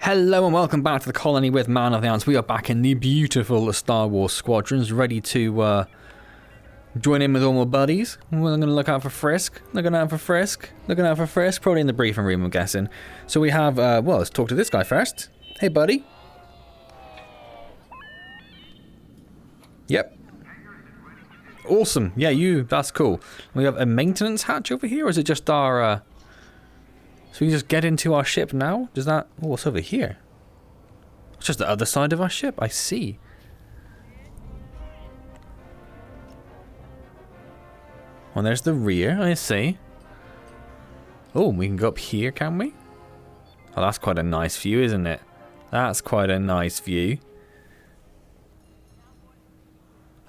Hello and welcome back to the colony with Man of the Antz. We are back in the beautiful Star Wars Squadrons, ready to join in with all my buddies. We're going to look out for Frisk, probably in the briefing room, I'm guessing. So we have, well, let's talk to this guy first. Hey, buddy. Yep. Awesome. Yeah, that's cool. We have a maintenance hatch over here, or is it just our, so we just get into our ship now? Does that... Oh, what's over here? It's just the other side of our ship. I see. Well, there's the rear. I see. Oh, we can go up here, can we? Oh, that's quite a nice view, isn't it? That's quite a nice view.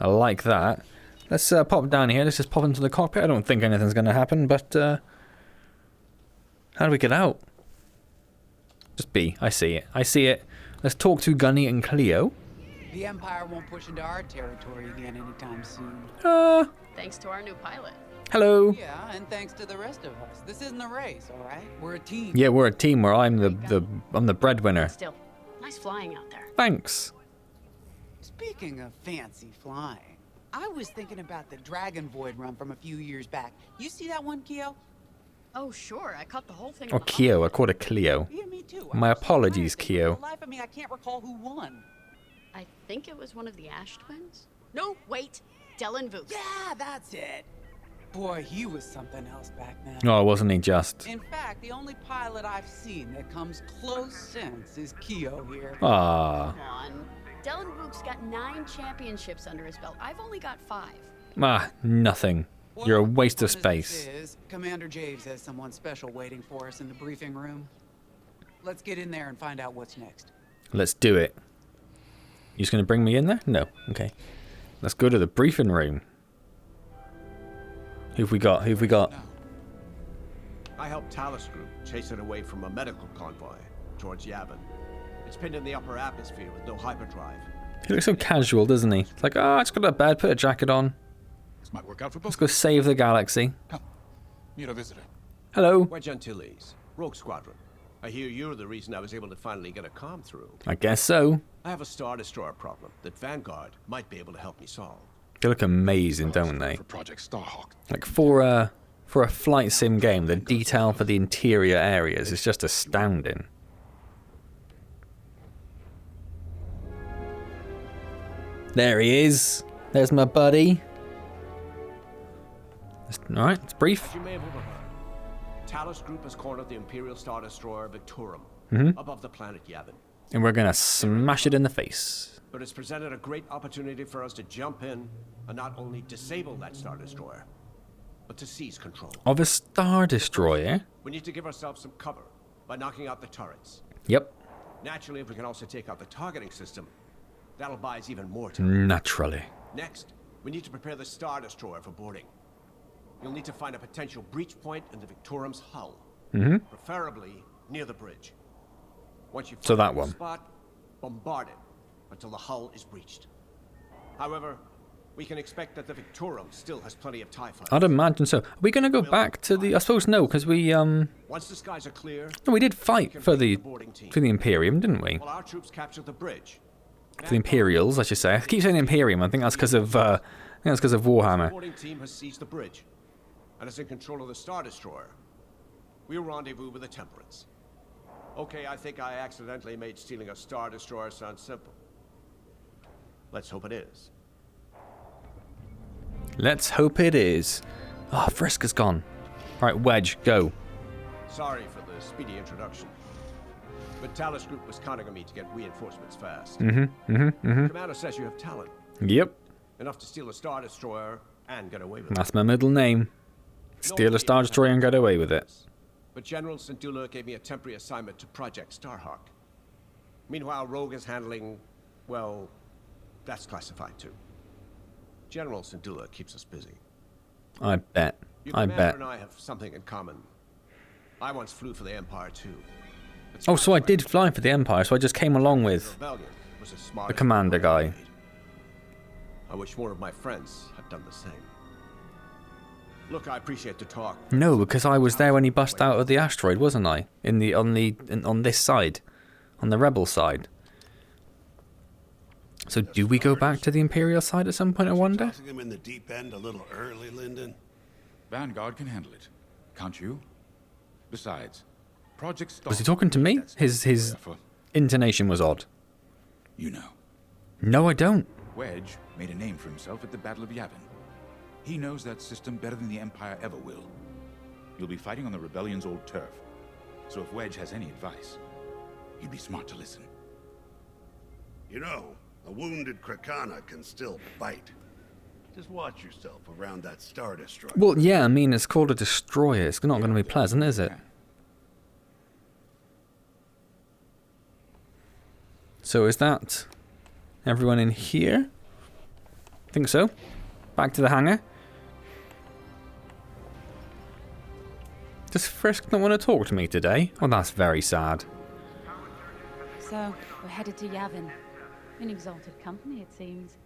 I like that. Let's pop down here. Let's just pop into the cockpit. I don't think anything's going to happen, but... how do we get out? Just B. I see it. I see it. Let's talk to Gunny and Cleo. The Empire won't push into our territory again anytime soon. Thanks to our new pilot. Hello. Yeah, and thanks to the rest of us. This isn't a race, all right? We're a team. Yeah, we're a team where I'm the breadwinner. Still, nice flying out there. Thanks. Speaking of fancy flying, I was thinking about the Dragon Void run from a few years back. You see that one, Keo? Oh, sure. I caught the whole thing. Or Keo. I called it Cleo. Yeah, me too. My apologies, Keo. For the life of me, I can't recall who won. I think it was one of the Ash twins. No, wait. Dylan Vooks. Yeah, that's it. Boy, he was something else back then. Oh, wasn't he just? In fact, the only pilot I've seen that comes close since is Keo here. Ah. Come on. Dylan Vooks got 9 championships under his belt. I've only got 5. Ah, nothing. You're a waste of space. Commander Javes has someone special waiting for us in the briefing room. Let's get in there and find out what's next. Let's do it. You just gonna bring me in there? No. Okay. Let's go to the briefing room. Who've we got? Who've we got? No. I helped Talus Group chase it away from a medical convoy towards Yavin. It's pinned in the upper atmosphere with no hyperdrive. He looks so casual, doesn't he? It's like, I just got out of bed, put a jacket on. This might work out for both. Let's go save the galaxy. Come, meet a visitor. Hello. We're Gentiles, Rogue Squadron. I hear you're the reason I was able to finally get a comm through. I guess so. I have a Star Destroyer problem that Vanguard might be able to help me solve. They look amazing, don't they? For Project Starhawk. Like for a flight sim game, the detail for the interior areas is just astounding. There he is. There's my buddy. Alright, it's brief. As you may have overheard, Talus Group has cornered the Imperial Star Destroyer Victorum above the planet Yavin. And we're gonna smash it in the face. But it's presented a great opportunity for us to jump in and not only disable that Star Destroyer, but to seize control. Of a Star Destroyer? We need to give ourselves some cover by knocking out the turrets. Yep. Naturally, if we can also take out the targeting system, that'll buy us even more time. Naturally. Next, we need to prepare the Star Destroyer for boarding. You'll need to find a potential breach point in the Victorum's hull, preferably near the bridge. Once you find the spot, bombard it until the hull is breached. However, we can expect that the Victorum still has plenty of TIE fighters. I'd imagine so. Are we going to go back to the... I suppose no, because we... Once the skies are clear... No, we did fight for the Imperium, didn't we? While our troops captured the bridge. For the Imperials, I should say. I keep saying Imperium. I think that's because of... Warhammer. The boarding team has seized the bridge and is in control of the Star Destroyer. We'll rendezvous with the Temperance. Okay, I think I accidentally made stealing a Star Destroyer sound simple. Let's hope it is. Let's hope it is. Ah, Frisk is gone. Alright, Wedge, go. Sorry for the speedy introduction. But Talus Group was counting on me to get reinforcements fast. Commander says you have talent. Yep. Enough to steal a Star Destroyer and get away with it. That's my middle name. Steal a Star Destroyer and get away with it. But General Syndulla gave me a temporary assignment to Project Starhawk. Meanwhile, Rogue is handling, well, that's classified too. General Syndulla keeps us busy. I bet. Your I commander bet. and I have something in common. I once flew for the Empire too. Oh, so I did fly for the Empire, so I just came along with the commander guy. I wish more of my friends had done the same. Look, I appreciate the talk. No, because I was there when he bust out of the asteroid, wasn't I? On this side. on the rebel side. So do we go back to the Imperial side at some point, I wonder? Tossing him in the deep end a little early, Lyndon. Vanguard can handle it. Can't you? Besides, Project Star... Was he talking to me? His intonation was odd. You know. No, I don't. Wedge made a name for himself at the Battle of Yavin. He knows that system better than the Empire ever will. You'll be fighting on the Rebellion's old turf. So if Wedge has any advice, he'd be smart to listen. You know, a wounded Krakana can still bite. Just watch yourself around that Star Destroyer. Well, yeah, I mean, it's called a destroyer. It's not going to be pleasant, is it? So is that everyone in here? I think so. Back to the hangar. Does Frisk not want to talk to me today? Oh, that's very sad. So, we're headed to Yavin. In exalted company, it seems.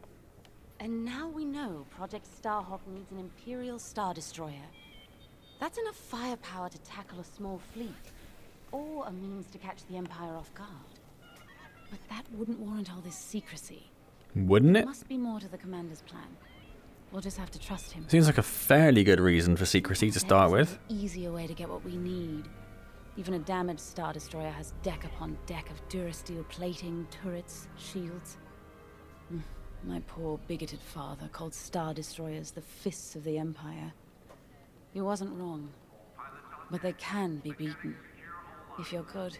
And now we know Project Starhawk needs an Imperial Star Destroyer. That's enough firepower to tackle a small fleet, or a means to catch the Empire off guard. But that wouldn't warrant all this secrecy. Wouldn't There it? must be more to the commander's plan. We'll just have to trust him. Seems like a fairly good reason for secrecy to start with. There's an easier way to get what we need. Even a damaged Star Destroyer has deck upon deck of Durasteel plating, turrets, shields. My poor bigoted father called Star Destroyers the fists of the Empire. He wasn't wrong. But they can be beaten. If you're good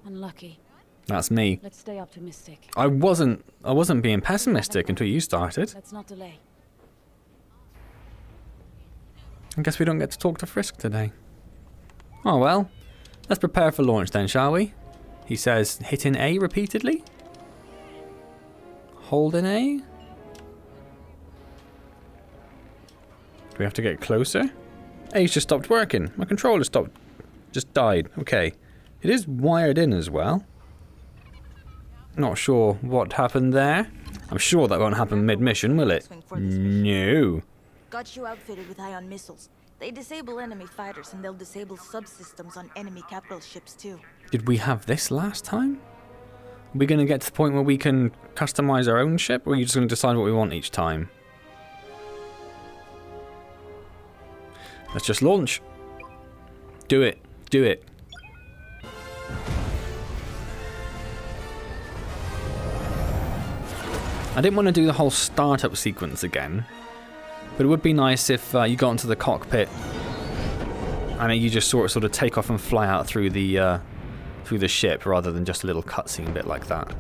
and lucky. That's me. Let's stay optimistic. I wasn't being pessimistic until you started. Let's not delay. I guess we don't get to talk to Frisk today. Oh well. Let's prepare for launch then, shall we? He says, hitting A repeatedly? Holding A? Do we have to get closer? A's just stopped working. My controller just died. Okay. It is wired in as well. Not sure what happened there. I'm sure that won't happen mid-mission, will it? No. Got you outfitted with ion missiles. They disable enemy fighters and they'll disable subsystems on enemy capital ships too. Did we have this last time? Are we going to get to the point where we can customize our own ship, or are you just going to decide what we want each time? Let's just launch. Do it. Do it. I didn't want to do the whole startup sequence again, but it would be nice if you got into the cockpit and you just sort of take off and fly out through the ship rather than just a little cutscene bit like that.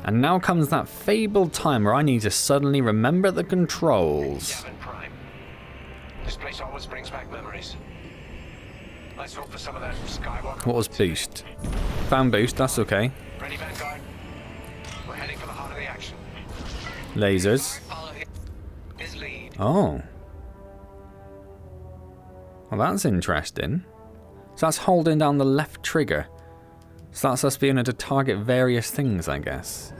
And now comes that fabled time where I need to suddenly remember the controls. Yavin Prime. This place always brings back memories. Let's hope for some of that Skywalker. What was boost? Fan boost, that's okay. Ready, Vanguard? We're heading for the heart of the action. Lasers. Follow his lead. Oh. Well, that's interesting. So that's holding down the left trigger. So that's us being able to target various things, I guess.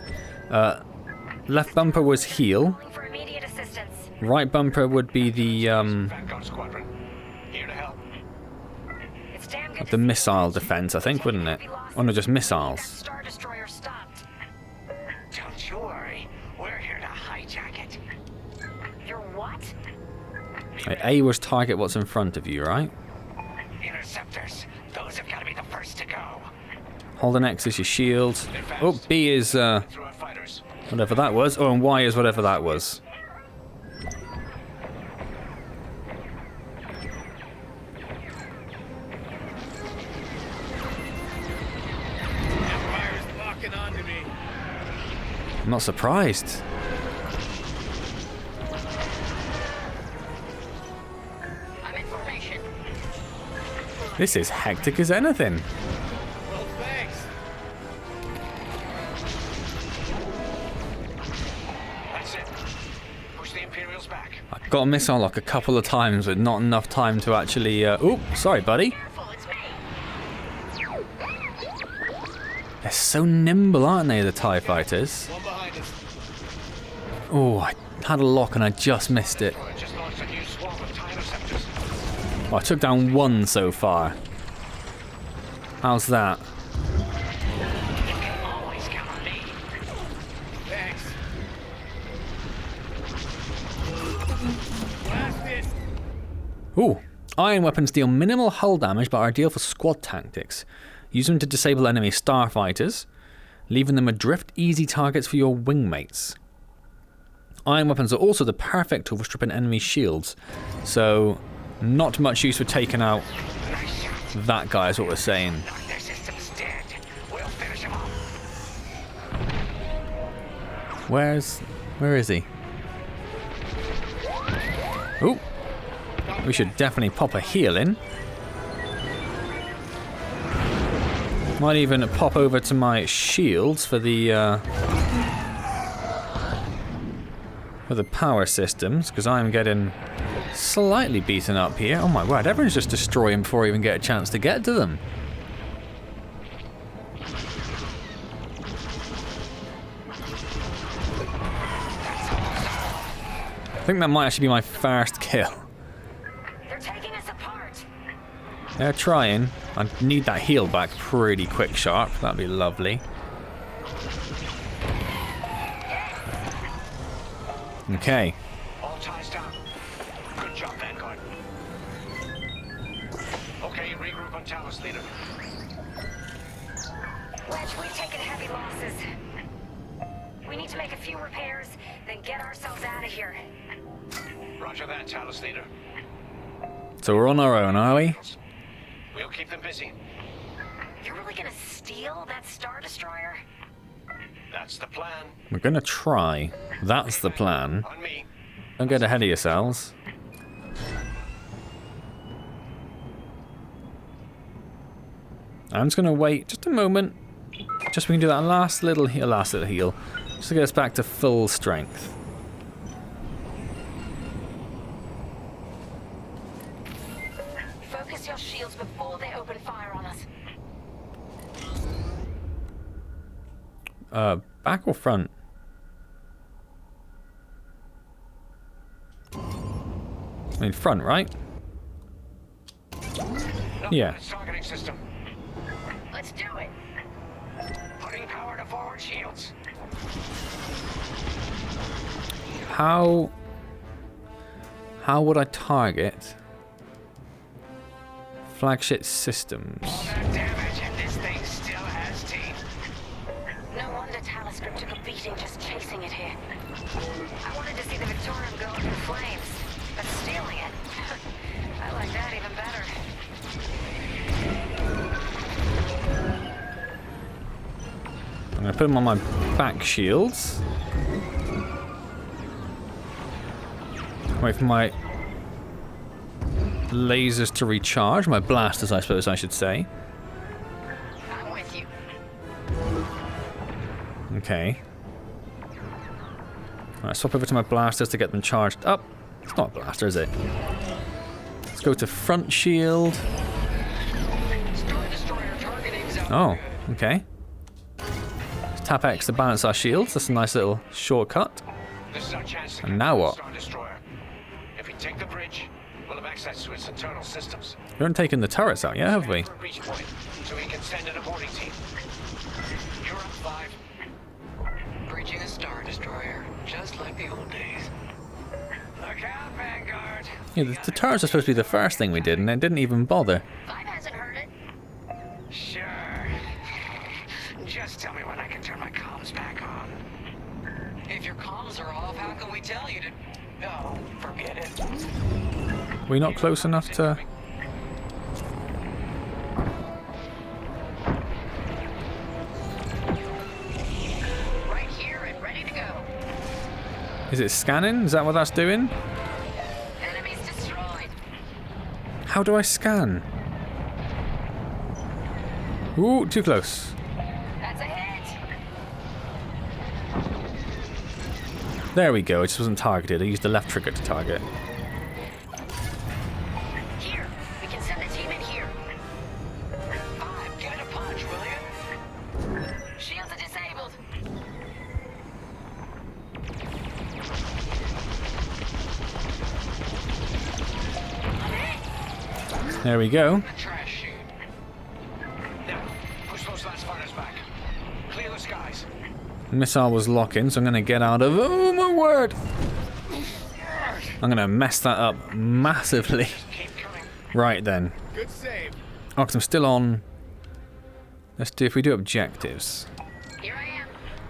Left bumper was heal. For immediate assistance. Right bumper would be the Vanguard Squadron. Here to help. It's damn good the missile defense, I think, wouldn't it? Oh no, just missiles. Star Destroyer stopped. Don't you worry. We're here to hijack it. You're what? Right, A was target what's in front of you, right? Interceptors. Those have got to be the first to go. Holding X is your shield. Oh, B is Through our fighters. whatever that was. Oh, and Y is whatever that was. Empire's locking onto me. I'm not surprised. I'm in formation. This is hectic as anything. Well, thanks. That's it. Push the Imperials back. I got a missile lock a couple of times, but not enough time to actually. Oh, sorry, buddy. Careful, it's me. They're so nimble, aren't they, the TIE fighters? One behind us. Oh, I had a lock and I just missed it. Just launched a new swarm of TIE interceptors. Oh, I took down one so far. How's that? You can always count on me. Thanks. Ooh. Iron weapons deal minimal hull damage but are ideal for squad tactics. Use them to disable enemy starfighters, leaving them adrift easy targets for your wingmates. Iron weapons are also the perfect tool for stripping enemy shields. So, not much use for taking out that guy is what we're saying. Their system's dead. We'll finish him off. Where is he? Ooh. We should definitely pop a heal in. Might even pop over to my shields for the power systems, because I'm getting slightly beaten up here. Oh my word, everyone's just destroying before I even get a chance to get to them. I think that might actually be my first kill. They're taking us apart. They're trying. I need that heal back pretty quick sharp. That'd be lovely. Okay. All ties down. Good job, Vanguard. Okay, regroup on Talus, leader. Wedge, we've taken heavy losses. We need to make a few repairs, then get ourselves out of here. Roger that, Talus, leader. So we're on our own, are we? We'll keep them busy. You're really gonna steal that Star Destroyer? That's the plan. We're gonna try. That's the plan. On me. Don't get ahead of yourselves. I'm just gonna wait just a moment. Just so we can do that last little heal. Just to get us back to full strength. Focus your shields before they open fire on us. Back or front? I mean front, right? Yeah. Targeting system. Let's do it. Putting power to forward shields. How would I target flagship systems? All that damage and this thing still has teeth. No wonder Taliscript took a beating just chasing it here. I wanted to see the Victorium go up in flames, but stealing it, I like that even better. I'm going to put them on my back shields. Wait for my lasers to recharge. My blasters, I suppose I should say. I'm with you. Okay. Alright, swap over to my blasters to get them charged up. It's not a blaster, is it? Let's go to front shield. Oh, okay. Let's tap X to balance our shields. That's a nice little shortcut. This is our chance to And now what? Star Destroyer. If we take the bridge, we'll have access to its internal systems. We haven't taken the turrets out yet, have we? For a breach point, so we can send an boarding team. You're up 5. Bridging a Star Destroyer, just like the old days. Look out, Vanguard. Yeah, the turrets are supposed to be the first thing we did, and it didn't even bother. Five hasn't heard it. Sure. Just tell me when I can turn my comms back on. If your comms are off, how can we tell you to... Oh, forget it. We're not close enough to... Right here and ready to go. Is it scanning? Is that what that's doing? Enemies destroyed. How do I scan? Ooh, too close. That's a hit. There we go, it just wasn't targeted. I used the left trigger to target. Here, we can send a team in here. 5, give it a punch, will you? Shields are disabled. There we go. The trash chute. Now, push those last fighters back. Clear the skies. Missile was locking, so I'm going to get out of... Oh, my word! I'm going to mess that up massively. Right then. Good save. Oh, 'cause I'm still on... Let's do... If we do objectives. Here I am.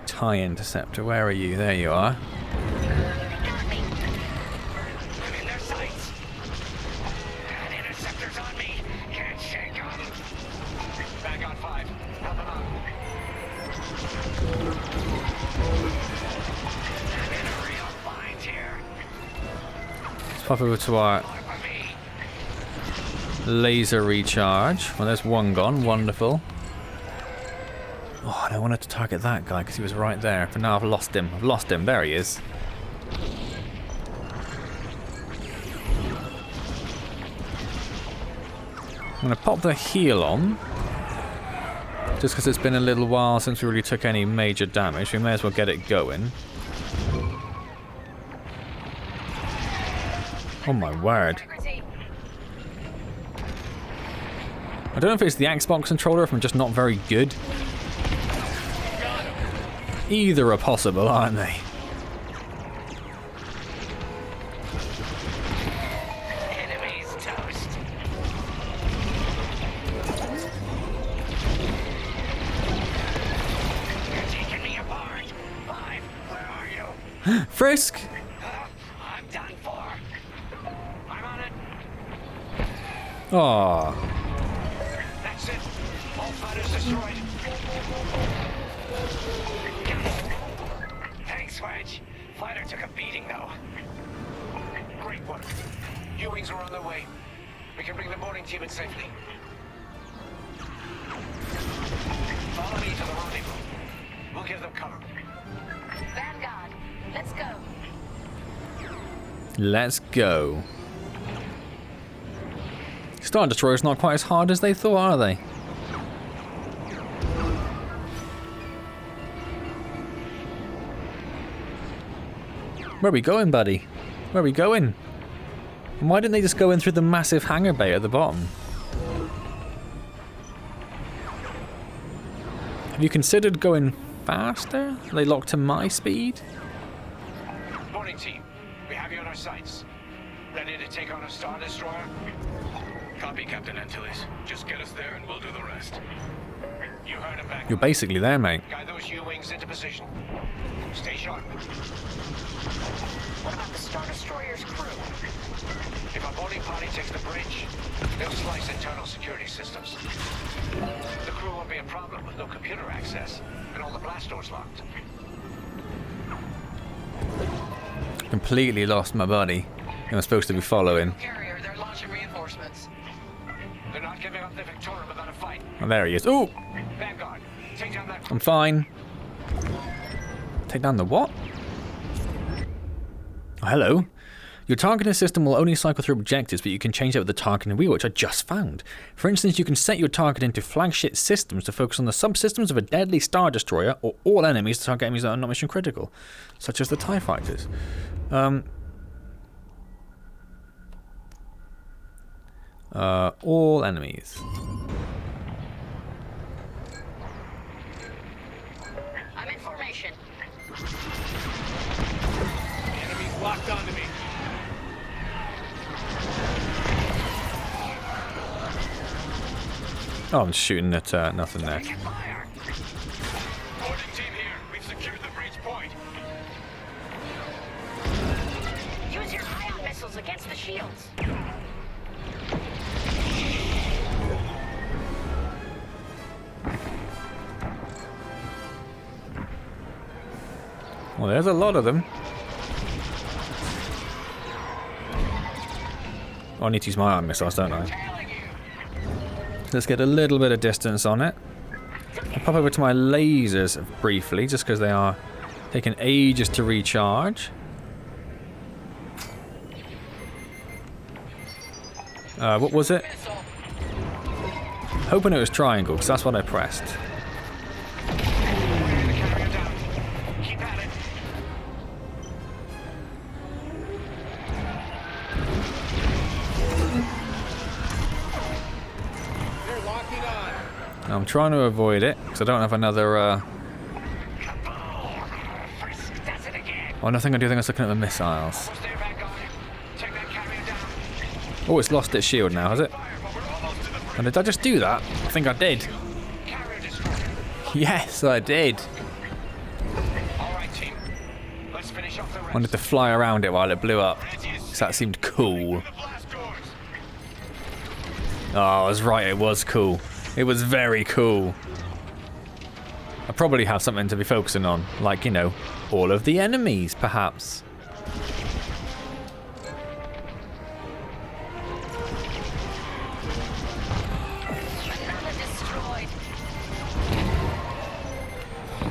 TIE interceptor, where are you? There you are. Got me. I'm in their sights. An interceptor's on me. Can't shake them. Back on 5. Help them out. I'm in a real bind here. Let's pop over to our laser recharge. Well, there's one gone. Wonderful. Oh, and I wanted to target that guy because he was right there. But now I've lost him. I've lost him. There he is. I'm going to pop the heal on. Just because it's been a little while since we really took any major damage. We may as well get it going. Oh my word. I don't know if it's the Xbox controller, if I'm just not very good. Either are possible, aren't they? Enemy's toast. You're taking me apart. 5, where are you? Frisk! I'm done for. I'm on it. Aww. That's it. All fighters destroyed. Thanks, Wedge. Fighter took a beating, though. Great work. U-wings are on their way. We can bring the boarding team in safely. Follow me to the rendezvous. We'll give them cover. Vanguard, let's go. Let's go. Star Destroyer's not quite as hard as they thought, are they? Where are we going, buddy? Where are we going? And why didn't they just go in through the massive hangar bay at the bottom? Have you considered going faster? Are they locked to my speed? Boarding team, we have you on our sights. Ready to take on a Star Destroyer? Copy, Captain Antilles. Just get us there and we'll do the rest. You heard him back. You're basically there, mate. Guide those U-wings into position. Stay sharp. What about the Star Destroyer's crew? If a boarding party takes the bridge, they'll slice internal security systems. The crew won't be a problem with no computer access and all the blast doors locked. Completely lost my buddy. I'm supposed to be following. Carrier, they're launching reinforcements. They're not giving up the Victoria without a fight. Oh, there he is. Ooh! Vanguard, take down that. I'm fine. Take down the what? Oh, hello. Your targeting system will only cycle through objectives, but you can change out the targeting wheel, which I just found. For instance, you can set your targeting to flagship systems to focus on the subsystems of a deadly Star Destroyer, or all enemies to target enemies that are not mission critical, such as the TIE fighters. All enemies. I'm in formation. Enemies locked onto me. Oh, I'm shooting at nothing there. Fire! Boarding team here. We've secured the breach point. Use your ion missiles against the shields. Well, there's a lot of them. Oh, I need to use my ion missiles, don't I? Let's get a little bit of distance on it. I'll pop over to my lasers briefly, just because they are taking ages to recharge. What was it? Hoping it was triangle, because that's what I pressed. Keep at it. I'm trying to avoid it, because I don't have another, Oh, nothing I do. I think I was looking at the missiles. Oh, it's lost its shield now, has it? And did I just do that? I think I did. Yes, I did. Wanted to fly around it while it blew up, because that seemed cool. Oh, I was right, it was cool. It was very cool. I probably have something to be focusing on, like, you know, all of the enemies, perhaps.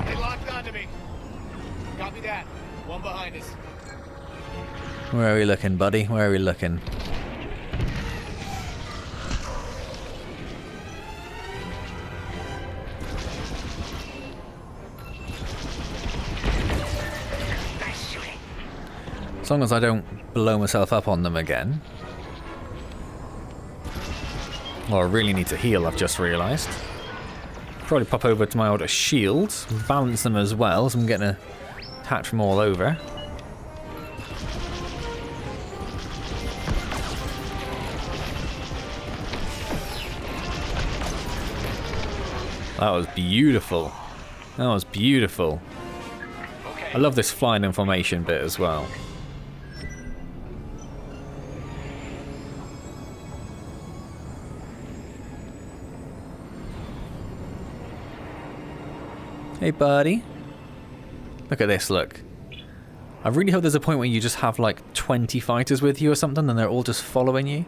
They locked onto me. Copy that. One behind us. Where are we looking, buddy? Where are we looking? As long as I don't blow myself up on them again. Well, I really need to heal, I've just realised. Probably pop over to my old shields, balance them as well, so I'm getting attacked from all over. That was beautiful. That was beautiful. I love this flying in formation bit as well. Hey buddy. Look at this, look. I really hope there's a point where you just have like 20 fighters with you or something and they're all just following you.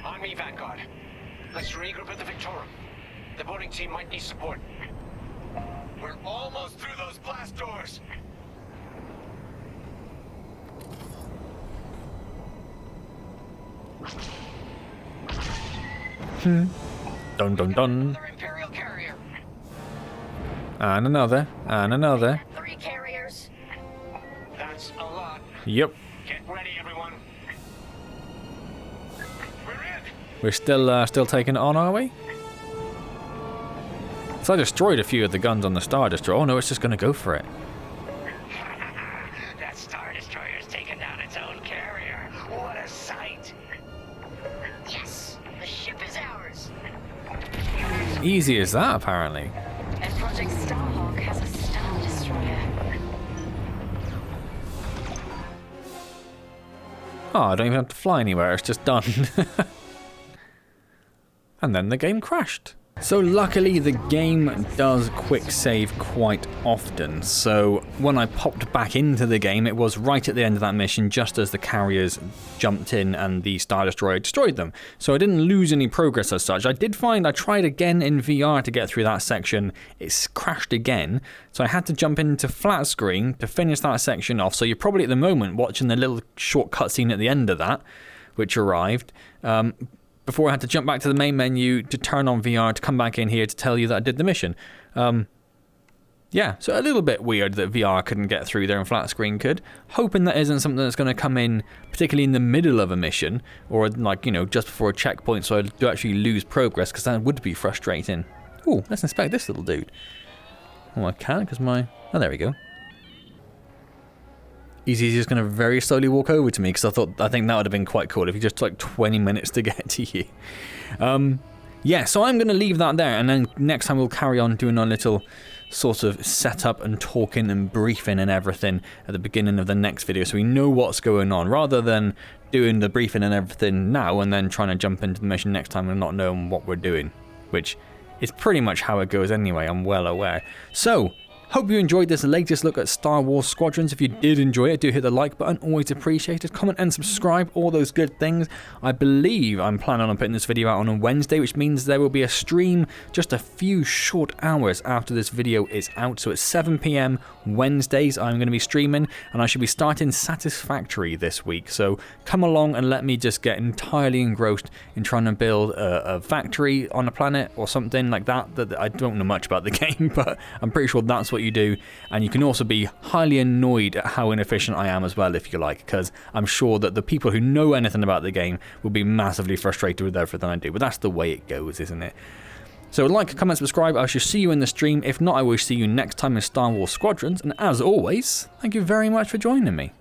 On me, Vanguard. Let's regroup at the Victorum. The boarding team might need support. We're almost through those blast doors. Dun dun dun. Another Imperial carrier. And another. And another. 3 carriers. That's a lot. Yep. Get ready, everyone. We're in. We're still taking it on, are we? So I destroyed a few of the guns on the Star Destroyer. Oh no, it's just going to go for it. That Star Destroyer's taken down its own carrier. What a sight. Yes, the ship is ours. Easy as that, apparently. And Project Starhawk has a Star Destroyer. Oh, I don't even have to fly anywhere. It's just done. And then the game crashed. So luckily the game does quick save quite often, so when I popped back into the game it was right at the end of that mission just as the carriers jumped in and the Star Destroyer destroyed them. So I didn't lose any progress as such. I did find I tried again in VR to get through that section, it's crashed again, so I had to jump into flat screen to finish that section off. So you're probably at the moment watching the little short cutscene at the end of that, which arrived. Before I had to jump back to the main menu to turn on VR to come back in here to tell you that I did the mission. Yeah, so a little bit weird that VR couldn't get through there and flat screen could. Hoping that isn't something that's going to come in, particularly in the middle of a mission, or like, you know, just before a checkpoint so I do actually lose progress, because that would be frustrating. Ooh, let's inspect this little dude. Oh, I can't because my... Oh, there we go. He's just going to very slowly walk over to me because I think that would have been quite cool if he just took like 20 minutes to get to you. Yeah, so I'm going to leave that there, and then next time we'll carry on doing our little sort of setup and talking and briefing and everything at the beginning of the next video so we know what's going on, rather than doing the briefing and everything now and then trying to jump into the mission next time and not knowing what we're doing, which is pretty much how it goes anyway, I'm well aware. So, hope you enjoyed this latest look at Star Wars Squadrons. If you did enjoy it, do hit the like button, always appreciated. Comment and subscribe, all those good things. I believe I'm planning on putting this video out on a Wednesday, which means there will be a stream just a few short hours after this video is out. So at 7 PM Wednesdays, I'm going to be streaming, and I should be starting Satisfactory this week. So come along and let me just get entirely engrossed in trying to build a factory on a planet or something like that. That I don't know much about the game, but I'm pretty sure that's what what you do, and you can also be highly annoyed at how inefficient I am as well, if you like, because I'm sure that the people who know anything about the game will be massively frustrated with everything I do, but that's the way it goes, isn't it? So like, comment, subscribe. I shall see you in the stream. If not, I will see you next time in Star Wars Squadrons, and as always, thank you very much for joining me.